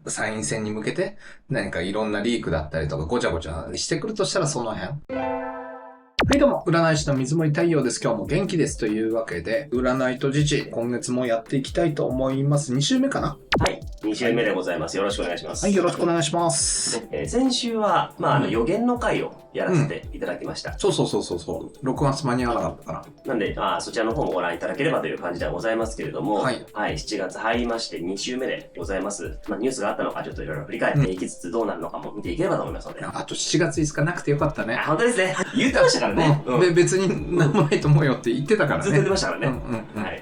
参院選に向けて何かいろんなリークだったりとかごちゃごちゃしてくるとしたらその辺。はいどうも、占い師の水森太陽です。今日も元気です。というわけで、占いと時事、今月もやっていきたいと思います。2週目かな？はい、2週目でございます。よろしくお願いします。はい、よろしくお願いします。先週は、予言の回をやらせていただきました。そう。6月間に合わなかったから。なんで、そちらの方もご覧いただければという感じではございますけれども、はい、7月入りまして2週目でございます。ニュースがあったのか、ちょっといろいろ振り返っていきつつどうなるのかも見ていければと思いますので。あと7月5日なくてよかったね。本当ですね。言ってましたからね。で、別に何もないと思うよって言ってたからね。ずっと言ってましたからね。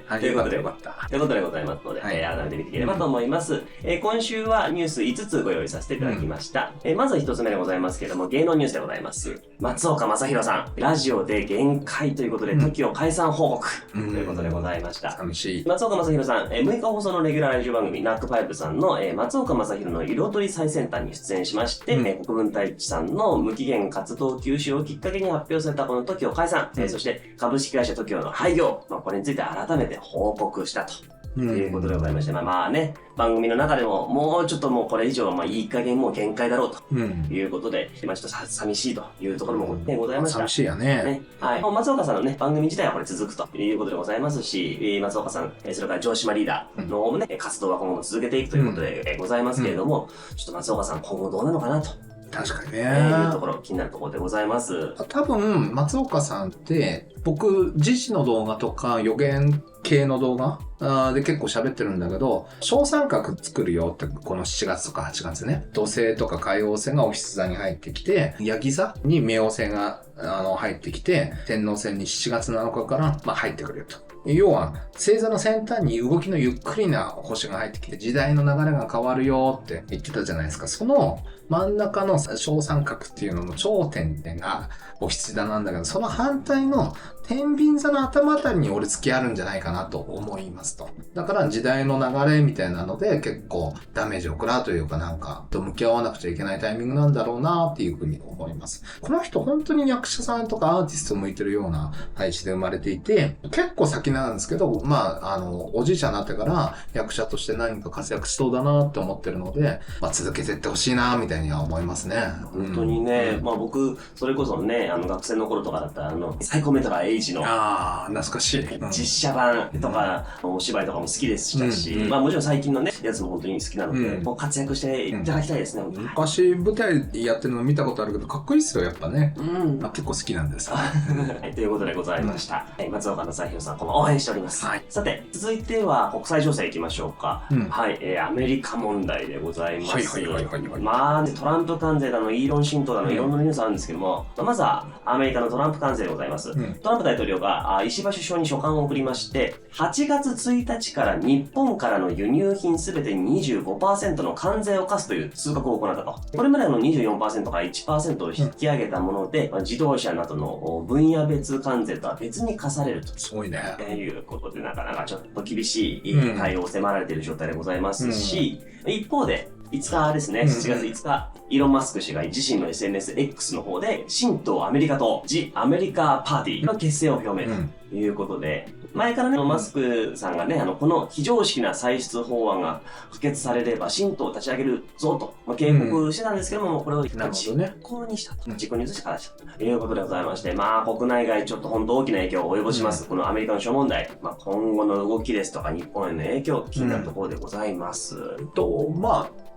はい。ということで、よかった。ということでございますので、改めて見ていければと思います。今週はニュース5つご用意させていただきました。まず1つ目でございますけれども、芸能ニュースでございます。松岡昌宏さん、ラジオで限界ということで、TOKIO解散報告ということでございました。寂しい。松岡昌宏さん、6日放送のレギュラーラジオ番組、ナックファイブさんの、松岡昌宏の彩り最先端に出演しまして、国分太一さんの無期限活動休止をきっかけに発表されたこの TOKIO 解散、そして株式会社 TOKIO の廃業、これについて改めて報告したと。ということでございまして、番組の中でも、もうちょっともうこれ以上、いい加減もう限界だろうということで、ちょっと寂しいというところもございました。寂しいよね。はい。松岡さんのね、番組自体はこれ続くということでございますし、松岡さん、それから城島リーダーのね、活動は今後も続けていくということでございますけれども、ちょっと松岡さん今後どうなのかなと。確かにね。いうところ、気になるところでございます。多分、松岡さんって、僕、時事の動画とか予言系の動画で結構喋ってるんだけど、小三角作るよって、この7月とか8月ね、土星とか海王星がお羊座に入ってきて、ヤギ座に冥王星が入ってきて、天王星に7月7日から入ってくるよと。要は、星座の先端に動きのゆっくりな星が入ってきて、時代の流れが変わるよって言ってたじゃないですか。その真ん中の小三角っていうのの頂点がお羊座なんだけど、その反対の天秤座の頭あたりに俺付きあるんじゃないかなと思いますと。だから時代の流れみたいなので結構ダメージを食らうというかと向き合わなくちゃいけないタイミングなんだろうなっていうふうに思います。この人本当に役者さんとかアーティスト向いてるような配置で生まれていて、結構先なんですけど、おじいちゃんになってから役者として何か活躍しそうだなって思ってるので、続けていってほしいなみたいには思いますね。本当にね、僕、それこそね、学生の頃とかだったら、サイコメトラーエイジの、懐かしい。実写版とか、お芝居とかも好きでしたし、もちろん最近のね、やつも本当に好きなので、もう活躍していただきたいですね、昔舞台やってるの見たことあるけど、かっこいいっすよ、やっぱね。結構好きなんです。はい、ということでございました。松岡昌宏さん、応援しております。さて、続いては国際情勢いきましょうか。はい、アメリカ問題でございます。トランプ関税だの、イーロン新党だの、いろんなニュースあるんですけども、まずはアメリカのトランプ関税でございます。トランプ大統領が石破首相に書簡を送りまして、8月1日から日本からの輸入品すべてに 25% の関税を課すという通告を行ったと。これまでの 24% から 1% を引き上げたもので、自動車などの分野別関税とは別に課されると。すごいね。いうことで、なかなかちょっと厳しい対応を迫られている状態でございますし、一方で、5日ですね、7月5日、イーロン・マスク氏が自身の SNSX の方で、新党アメリカとジ・アメリカ・パーティーの結成を表明ということで、前からね、マスクさんがね、この非常識な歳出法案が可決されれば、新党を立ち上げるぞと、警告してたんですけども、これを実行にしたと。実行に移してからしたということでございまして、国内外ちょっと本当大きな影響を及ぼします。このアメリカの諸問題、今後の動きですとか、日本への影響、気になるところでございます。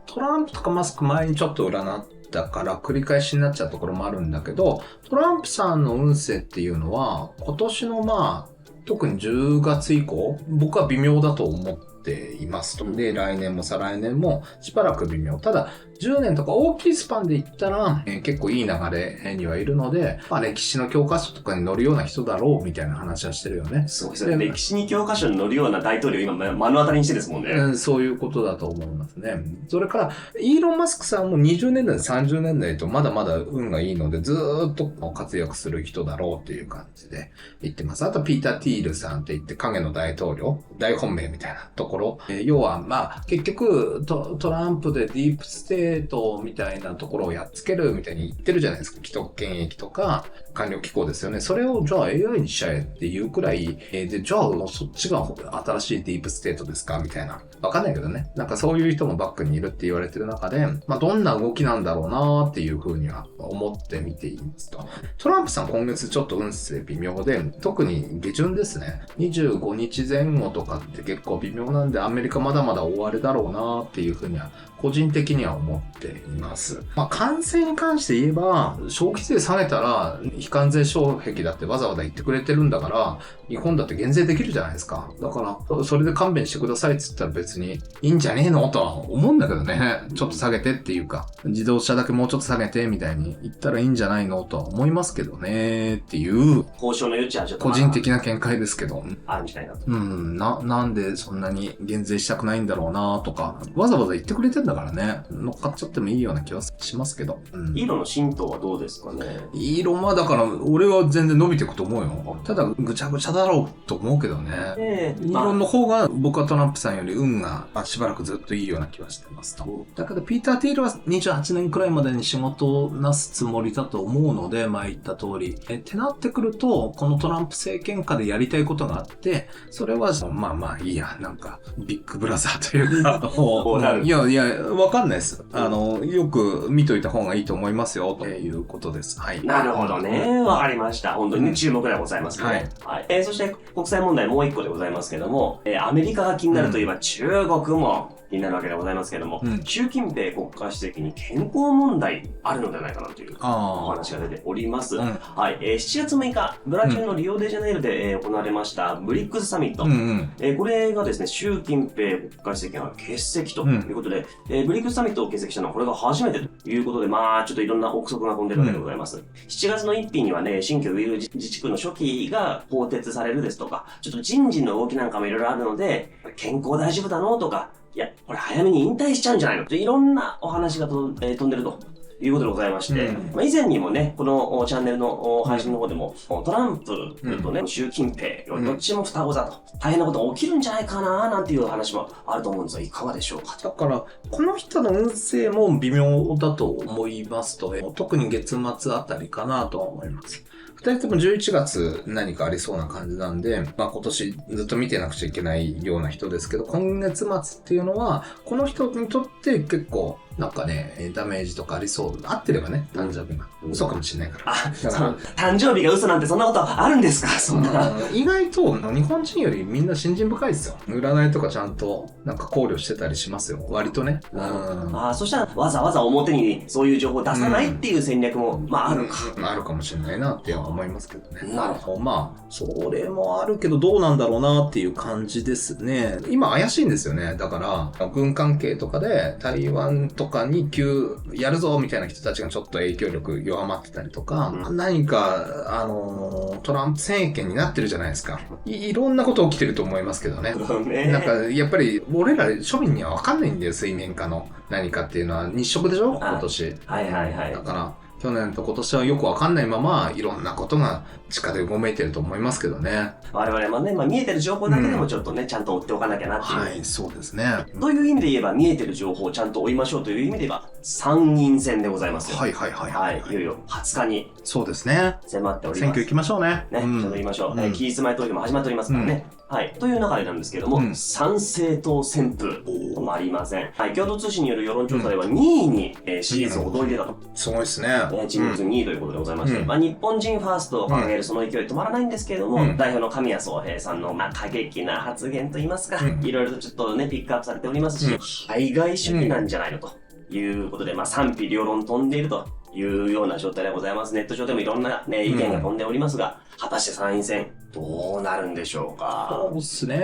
トランプとかマスク前にちょっと占ったから繰り返しになっちゃうところもあるんだけど、トランプさんの運勢っていうのは今年の特に10月以降、僕は微妙だと思っていますと。で、来年も再来年もしばらく微妙。ただ、10年とか大きいスパンで言ったら、結構いい流れにはいるので、歴史の教科書とかに載るような人だろうみたいな話はしてるよね。そうですね。歴史に教科書に載るような大統領今目の当たりにしてですもんね。そういうことだと思いますね。それから、イーロン・マスクさんも20年代、30年代とまだまだ運がいいので、ずーっと活躍する人だろうっていう感じで言ってます。あと、ピーター・ティールさんって言って影の大統領、大本命みたいなところ。要は、まあ、結局トランプでディープステートみたいなところをやっつけるみたいに言ってるじゃないですか。既得権益とか、官僚機構ですよね。それを、じゃあ AI にしちゃえっていうくらい、で、じゃあそっちが新しいディープステートですかみたいな。わかんないけどね。なんかそういう人もバックにいるって言われてる中で、まあ、どんな動きなんだろうなっていうふうには思って見ていますと。トランプさん今月ちょっと運勢微妙で、特に下旬ですね。25日前後とかって結構微妙なんで、アメリカまだまだ終わりだろうなっていうふうには、個人的には思っています。まあ、関税に関して言えば、消費税下げたら、非関税障壁だってわざわざ言ってくれてるんだから、日本だって減税できるじゃないですか。だから、それで勘弁してくださいって言ったら別にいいんじゃねえのとは思うんだけどね。ちょっと下げてっていうか、自動車だけもうちょっと下げてみたいに言ったらいいんじゃないのとは思いますけどねっていう、交渉の余地はちょっと個人的な見解ですけど。あるみたいな。なんでそんなに減税したくないんだろうなとか、わざわざ言ってくれてんだからね、乗っかっちゃってもいいような気はしますけど。イーロンの浸透はどうですかね。イーロンはだから、俺は全然伸びていくと思うよ。ただ、ぐちゃぐちゃだろうと思うけどね。イーロンの方が僕はトランプさんより運がしばらくずっといいような気はしてますと。だけど、ピーター・ティールは28年くらいまでに仕事をなすつもりだと思うので、前言った通り。ってなってくると、このトランプ政権下でやりたいことがあって、それは、まあまあいいや、なんか、ビッグブラザーというか、いや、わかんないです。よく見といた方がいいと思いますよ、ということです。はい。なるほどね。わかりました。本当に注目でございますね。はい。そして国際問題もう一個でございますけども、アメリカが気になるといえば中国も気になるわけでございますけども、習近平国家主席に健康問題あるのではないかなというお話が出ております。はい。7月6日、ブラジルのリオデジャネイロで行われましたブリックスサミット。これがですね、習近平国家主席が欠席ということで、ブリックスサミットを欠席したのはこれが初めてということで、まあ、ちょっといろんな憶測が飛んでるわけでございます。7月の1日にはね、新疆ウイグル自治区の書記が更迭されるですとか、ちょっと人事の動きなんかもいろいろあるので、健康大丈夫だのとか、いや、これ早めに引退しちゃうんじゃないのといろんなお話が飛んでるということでございまして、まあ、以前にもね、このチャンネルの配信の方でも、トランプとね、習近平、どっちも双子だと、大変なことが起きるんじゃないかななんていう話もあると思うんですが、いかがでしょうか。だから、この人の運勢も微妙だと思いますと、特に月末あたりかなと思います。二人とも11月何かありそうな感じなんで、まあ今年ずっと見てなくちゃいけないような人ですけど、今月末っていうのは、この人にとって結構、なんかね、ダメージとかありそう。合ってればね、誕生日が。嘘かもしれないから。誕生日が嘘なんてそんなことあるんですかそんな。意外と日本人よりみんな信心深いですよ。占いとかちゃんとなんか考慮してたりしますよ。割とね。そしたらわざわざ表にそういう情報を出さないっていう戦略も、まああるか。あるかもしれないなって思いますけどね。なるほど。まあ、それもあるけどどうなんだろうなっていう感じですね。今怪しいんですよね。だから、軍関係とかで台湾とかにやるぞみたいな人たちがちょっと影響力弱まってたりとか、何か、トランプ政権になってるじゃないですか。いろんなこと起きてると思いますけどね。なんか、やっぱり、俺ら庶民には分かんないんだよ、水面下の何かっていうのは。日食でしょ今年。はいはいはい。だから、去年と今年はよくわかんないまま、いろんなことが地下でうごめいてると思いますけどね。我々もね、見えてる情報だけでもちょっとね、ちゃんと追っておかなきゃなっていう。はい、そうですね。という意味で言えば、見えてる情報をちゃんと追いましょうという意味で言えば、参議院選でございますよ。はいはいはい。はい、いよいよ20日に。そうですね。迫っております。選挙行きましょうね。ね、ちゃんと言いましょう。期日前投票も始まっておりますからね。はい。という中でなんですけれども、参政党旋風止まりません。はい。共同通信による世論調査では2位に支持率を躍り出たと。すごいですね。人物2位ということでございまして、日本人ファーストを掲げるその勢い止まらないんですけれども、代表の神谷宗平さんの過激な発言といいますか、いろいろとちょっとね、ピックアップされておりますし、排外主義なんじゃないのということで、賛否両論飛んでいるというような状態でございます。ネット上でもいろんな、ね、意見が飛んでおりますが、果たして参院選どうなるんでしょうか。そうですね。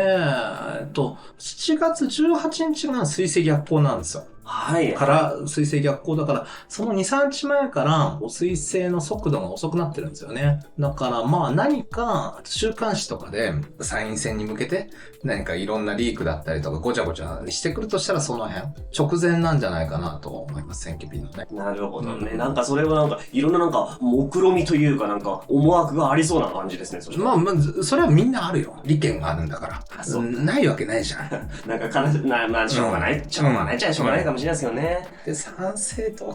7月18日が水星逆行なんですよ。はい。から水星逆行だから、その2、3日前から水星の速度が遅くなってるんですよね。だからまあ何か週刊誌とかで参院選に向けて何かいろんなリークだったりとかごちゃごちゃしてくるとしたらその辺直前なんじゃないかなと思います、選挙日のね。なるほどね。なんかそれはなんかいろんななんか目論みというかなんか思惑がありそうな感じですね。まあまあ、それはみんなあるよ。利権があるんだから。そうないわけないじゃん。なんかまあしょうがない。しょうがないっちゃしょうがないかもしれないですけどね。で、参政党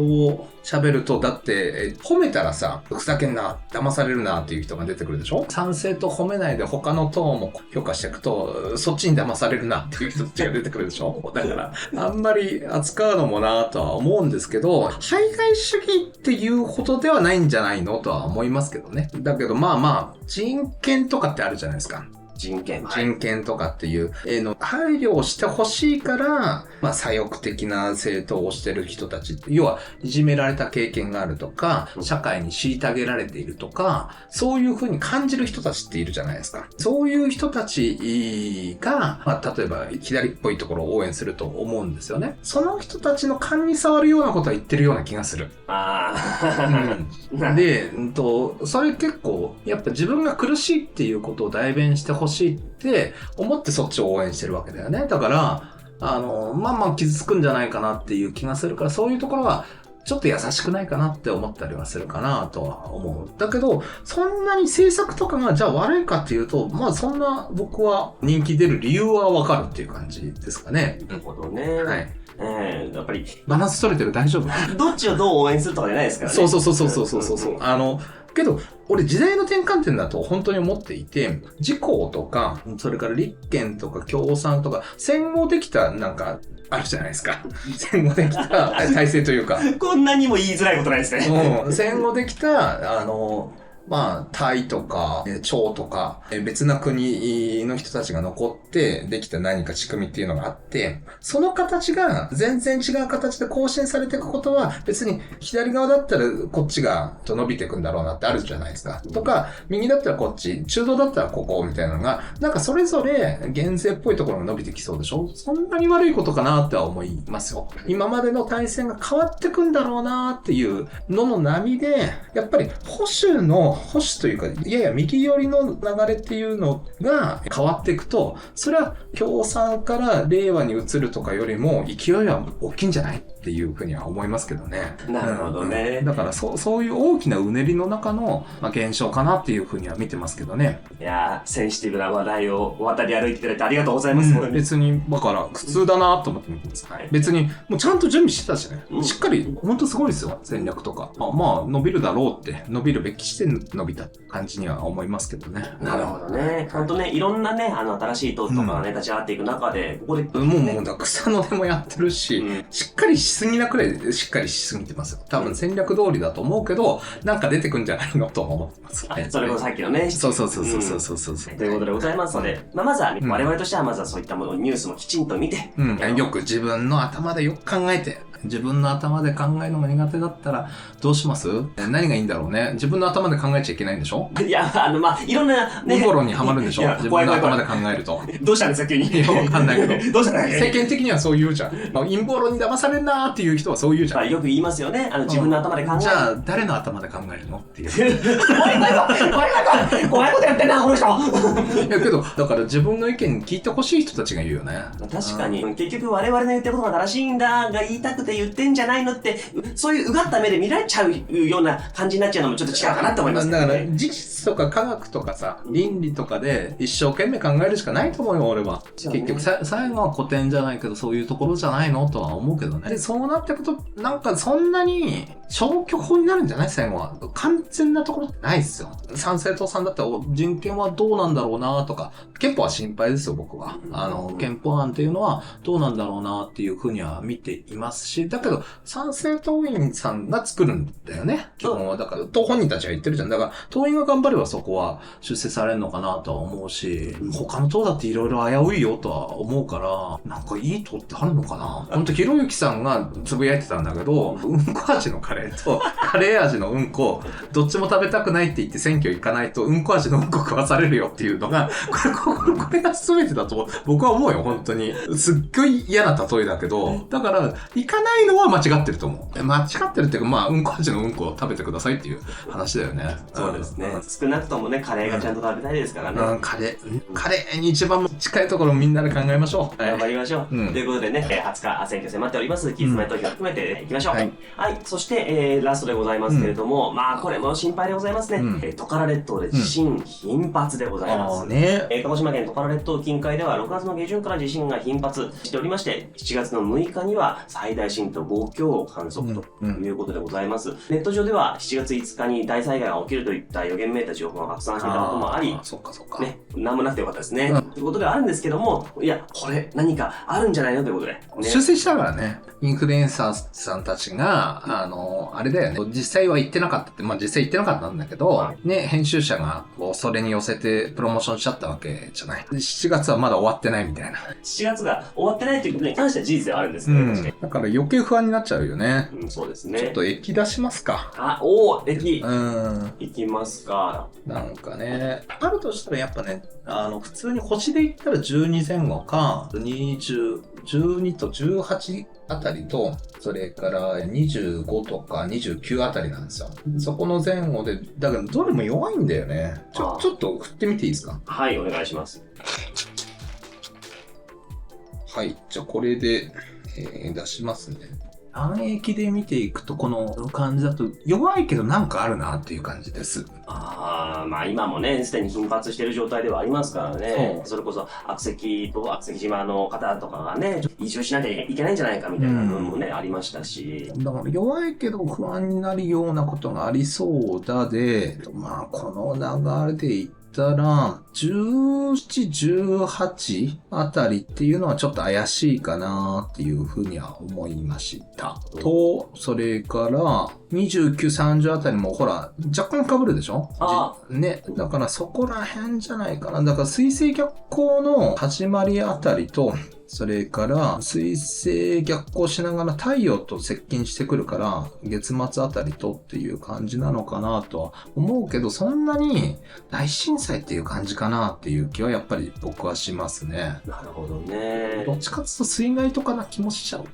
を喋ると、だって、褒めたらさ、ふざけんな、騙されるなっていう人が出てくるでしょ。参政党褒めないで他の党も評価していくと、そっちに騙されるなっていう人たちが出てくるでしょ。だから、あんまり扱うのもなとは思うんですけど、排外主義っていうほどではないんじゃないのとは思いますけどね。だけど、まあまあ、人権とかってあるじゃないですか。人権とかっていう配慮をしてほしいから、まあ左翼的な政党をしてる人たち、要はいじめられた経験があるとか、社会に虐げられているとか、そういう風に感じる人たちっているじゃないですか。そういう人たちが、まあ例えば左っぽいところを応援すると思うんですよね。その人たちの勘に触るようなことは言ってるような気がする。で、それ結構、やっぱ自分が苦しいっていうことを代弁してほしいって思ってそっちを応援してるわけだよね。だから、まあまあ傷つくんじゃないかなっていう気がするから、そういうところはちょっと優しくないかなって思ったりはするかなとは思う。だけど、そんなに政策とかがじゃあ悪いかっていうと、まあそんな僕は人気出る理由はわかるっていう感じですかね。なるほどね。はい。やっぱり。バランス取れてる？大丈夫？どっちをどう応援するとかじゃないですからね。そう。けど、俺時代の転換点だと本当に思っていて、自公とか、それから立憲とか共産とか、戦後できたなんか、あるじゃないですか。戦後できた体制というか。こんなにも言いづらいことないですね。戦後できた、まあ、タイとか、朝とか、別な国の人たちが残ってできた何か仕組みっていうのがあって、その形が全然違う形で更新されていくことは、別に左側だったらこっちが伸びていくんだろうなってあるじゃないですか。とか、右だったらこっち、中道だったらここみたいなのが、なんかそれぞれ減税っぽいところが伸びてきそうでしょ？そんなに悪いことかなっては思いますよ。今までの体制が変わってくんだろうなっていうのの波で、やっぱり保守というか、やや右寄りの流れっていうのが変わっていくと、それは共産から令和に移るとかよりも勢いは大きいんじゃないっていうふうには思いますけどね。なるほどね。だからそういう大きなうねりの中の、現象かなっていうふうには見てますけどね。いやー、センシティブな話題を渡り歩いていただいてありがとうございます。別に、だから苦痛だなと思って見てます。別に、もうちゃんと準備してたしね。しっかり、ほんとすごいですよ、戦略とか。まあ、伸びるだろうって、伸びるべきして伸びた感じには思いますけどね。なるほどね。ほんとね、いろんなね、新しい党とかがね、立ち上がっていく中で、ここで。もう、草の根もやってるし、しっかりしすぎなくらいでしっかりしすぎてますよ。多分戦略通りだと思うけど、なんか出てくんじゃないのと思ってます。それこそさっきのね。そう。ということでございますので、まずは、我々としてはまずはそういったもの、ニュースもきちんと見て。よく自分の頭でよく考えて、自分の頭で考えるのが苦手だったらどうします？何がいいんだろうね。自分の頭で考えちゃいけないんでしょ？いや、まあ、いろんなね。ウボロにはまるんでしょ？自分の頭で考えると。どうしたんですか、急に。わかんないけど。どうしたんですか？世間的にはそう言うじゃん。陰謀論に騙されんなーっていう人はそう言うじゃん。よく言いますよね。自分の頭で考える。じゃあ、誰の頭で考えるのっていう。怖いことやってんな、この人。いやけど、だから自分の意見聞いてほしい人たちが言うよね。確かに。結局我々の言ってることが正しいんだが言いたくて言ってんじゃないのって、そういううがった目で見られちゃうような感じになっちゃうのもちょっと違うかなと思いますね。だから事実とか科学とかさ、倫理とかで一生懸命考えるしかないと思うよ、俺は。結局最後は古典じゃないけど、そういうところじゃないのとは思うけどね。で、そうなってくと、なんかそんなに消去法になるんじゃない？最後は。完全なところってないですよ。参政党さんだったら人権はどうなんだろうなとか、憲法は心配ですよ、僕は。憲法案っていうのはどうなんだろうなっていうふうには見ていますし、だけど、参政党員さんが作るんだよね。基本は。だから、党本人たちが言ってるじゃん。だから、党員が頑張ればそこは出世されるのかなとは思うし、他の党だっていろいろ危ういよとは思うから、なんかいい党ってあるのかな。ほんと、ひろゆきさんがつぶやいてたんだけど、うんこ味のカレーと、カレー味のうんこ、どっちも食べたくないって言って選挙行かないと、うんこ味のうんこ食わされるよっていうのが、これが全てだと僕は思うよ、本当に。すっごい嫌な例えだけど、だから、行かないのは間違ってると思う。間違ってるっていうか、まあ、うんこ味のうんこを食べてくださいっていう話だよね。そうですね。少なくともね、カレーがちゃんと食べたいですからね。カレーに一番近いところをみんなで考えましょう。頑張りましょう。ということでね、20日選挙迫っております。期日前投票含めていきましょう。はい。そして、ラストでございますけれども、まあ、これも心配でございますね。トカラ列島で地震頻発でございます。鹿児島県トカラ列島近海では6月の下旬から地震が頻発しておりまして、7月の6日には最大震度5強を観測ということでございます。ネット上では7月5日に大災害が起きるといった予言めいた情報が拡散していたこともあり、ね、なんもなくてよかったですね。ということではあるんですけども、いや、これ何かあるんじゃないのということで。修正したからね。インフルエンサーさんたちが、あれだよね。実際は言ってなかったって、まあ実際言ってなかったんだけど、ね、編集者がそれに寄せてプロモーションしちゃったわけじゃない。7月はまだ終わってないみたいな。7月が終わってないということに関しては事実ではあるんですけど、だから余計不安になっちゃうよね。そうですね。ちょっと駅出しますか。駅。行きますか。なんかね、あるとしたらやっぱね、普通に星で言ったら12前後か、12と18あたりと、それから25とか29あたりなんですよ。そこの前後で、だからどれも弱いんだよね。ちょっと振ってみていいですか？はい、お願いします。はい、じゃあこれで、出しますね。暗液で見ていくとこの感じだと弱いけどなんかあるなっていう感じです。まあ今もね、すでに頻発している状態ではありますからね。それこそ悪石島の方とかがね、移住しなきゃいけないんじゃないかみたいな部分もね、ありましたし。だから弱いけど不安になるようなことがありそうだで、まあこの流れでいったら、17、18あたりっていうのはちょっと怪しいかなっていうふうには思いました。と、それから、29、30あたりもほら、若干被るでしょ？ね。だからそこら辺じゃないかな。だから水星逆行の始まりあたりと、それから水星逆行しながら太陽と接近してくるから月末あたりとっていう感じなのかなとは思うけど、そんなに大震災っていう感じかなっていう気はやっぱり僕はしますね。なるほどね。どっちかっていうと水害とかな気もしちゃう。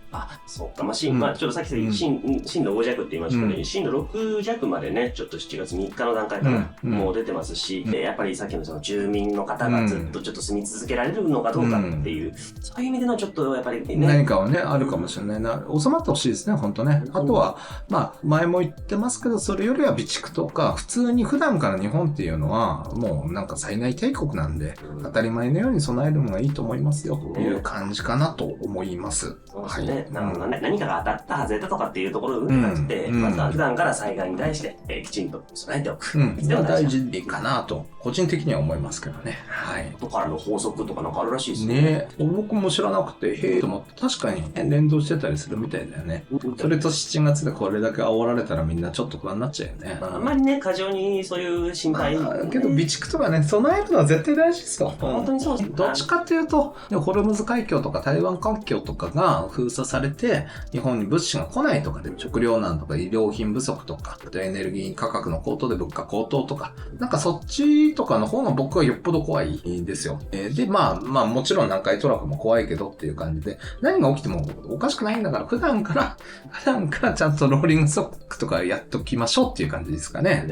そうか。まあちょっとさっき震度5弱って言いましたけど、震度6弱までね、ちょっと7月3日の段階からもう出てますし、やっぱりさっきのその住民の方がずっとちょっと住み続けられるのかどうかっていう、そういう意味でのちょっとやっぱりね。何かはね、あるかもしれないな。収まってほしいですね、本当ね。あとは、まあ、前も言ってますけど、それよりは備蓄とか、普通に普段から日本っていうのは、もうなんか災害大国なんで、当たり前のように備えるのがいいと思いますよ、という感じかなと思います。そうですね。何かが当たった、外れたとかっていうところを感じて、まずは普段から災害に対して、きちんと備えておく。大事かなと、個人的には思いますけどね。はい。後からの法則とかなんかあるらしいですね。僕も知らなくて、へえと思って、確かに連動してたりするみたいだよね。それと7月でこれだけ煽られたらみんなちょっと不安になっちゃうよね。あんまりね、過剰にそういう心配。けど備蓄とかね、備えるのは絶対大事ですよ。本当にそうです。どっちかっていうと、ホルムズ海峡とか台湾海峡とかが封鎖されて、日本に物資が来ないとかで、食料難とか医療品不足とか、エネルギー価格の高騰で物価高騰とか、なんかそっちとかの方が僕はよっぽど怖いんですよ。で、まあもちろん南海トラフも怖いけどっていう感じで、何が起きてもおかしくないんだから、普段からちゃんとローリングストックとかやっときましょうっていう感じですかね。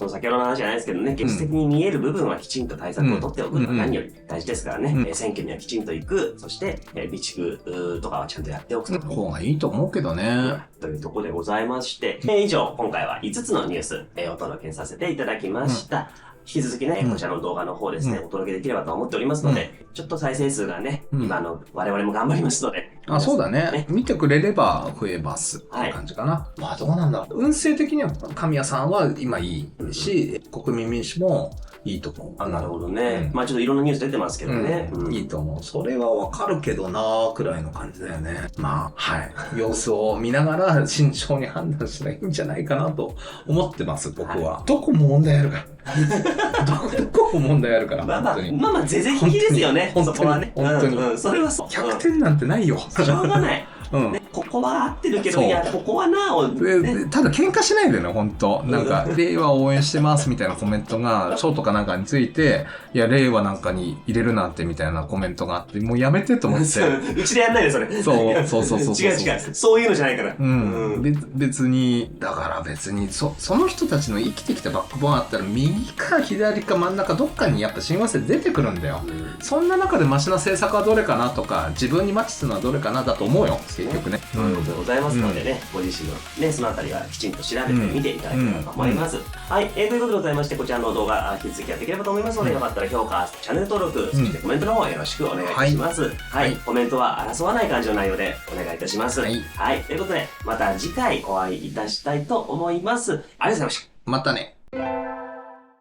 先ほどの話じゃないですけどね、現実的に見える部分はきちんと対策を取っておくのが何より大事ですからね。選挙にはきちんと行く、そして、備蓄とかはちゃんとやっておく方がいいと思うけどね。というところでございまして、以上、今回は5つのニュース、お届けさせていただきました。引き続きね、こちらの動画の方ですね、お届けできればと思っておりますので、ちょっと再生数がね、今我々も頑張りますので。そうだね。見てくれれば増えますって感じかな。まあどうなんだろう。運勢的には神谷さんは今いいし、国民民主もいいと思う。なるほどね。まあちょっといろんなニュース出てますけどね。いいと思う。それはわかるけどなーくらいの感じだよね。まあ、はい。様子を見ながら慎重に判断したらいいんじゃないかなと思ってます、僕は。どこも問題あるから。どこも問題あるから。まあ全然いいですよね。そこはね。本当に。それはそう。100点なんてないよ。しょうがない。ここは合ってるけど、いや、ここはなを、ただ喧嘩しないでね、本当なんか、令和応援してますみたいなコメントが、ショーとかなんかについて、いや、令和なんかに入れるなんてみたいなコメントがあって、もうやめてと思って。うちでやんないで、それ。そう。違う。そういうのじゃないから。別に、だから別に、その人たちの生きてきたバックボーンあったら、右か左か真ん中どっかにやっぱ親和性出てくるんだよ。そんな中でマシな政策はどれかなとか、自分にマッチするのはどれかなだと思うよ。結局ね。ということでございますのでね、ご自身のね、そのあたりはきちんと調べてみていただければと思います。はい、ということでございまして、こちらの動画、引き続きやっていければと思いますので、よかったら評価、チャンネル登録、そしてコメントの方よろしくお願いいたします。はい、コメントは争わない感じの内容でお願いいたします。はい、ということで、また次回お会いいたしたいと思います。ありがとうございました。またね。